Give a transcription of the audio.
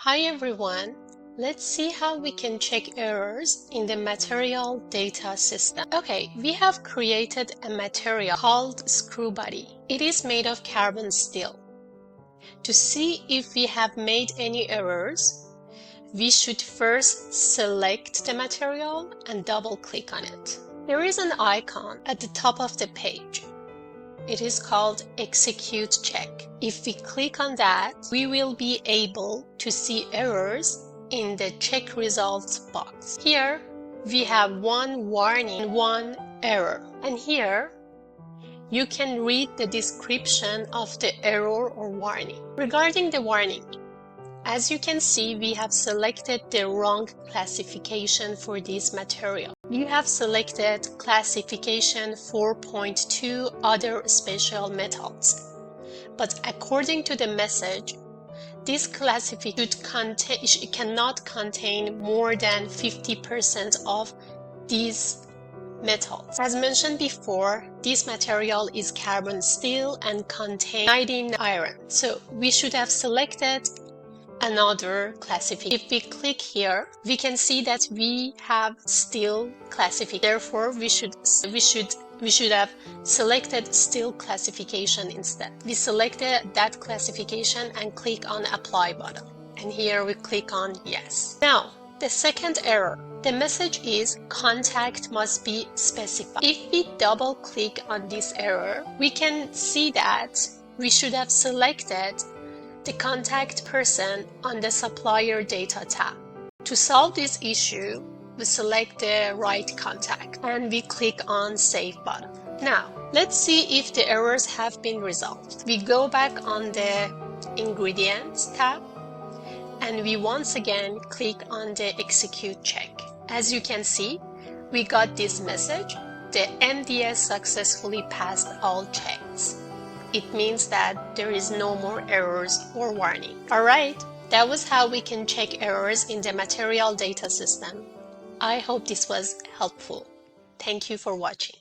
Hi everyone, let's see how we can check errors in the material data system. Okay, we have created a material called screw body. It is made of carbon steel. To see if we have made any errors, we should first select the material and double click on it. There is an icon at the top of the page. It is called Execute Check. If we click on that, we will be able to see errors in the check results box. Here, we have one warning and one error. And here, you can read the description of the error or warning. Regarding the warning, as you can see, we have selected the wrong classification for this material. We have selected classification 4.2 other special metals. But according to the message, this classification cannot contain more than 50% of these metals. As mentioned before, this material is carbon steel and contains 19 iron. So we should have selected another classification. If we click here, we can see that we have steel classification. Therefore, we should have selected steel classification instead. We selected that classification and click on apply button. And here we click on yes. Now, the second error. The message is contact must be specified. If we double click on this error, we can see that we should have selected the contact person on the supplier data tab. To solve this issue, we select the right contact and we click on save button. Now, let's see if the errors have been resolved. We go back on the ingredients tab and we once again click on the execute check. As you can see, we got this message: the MDS successfully passed all checks. It means that there is no more errors or warning. Alright, that was how we can check errors in the material data system. I hope this was helpful. Thank you for watching.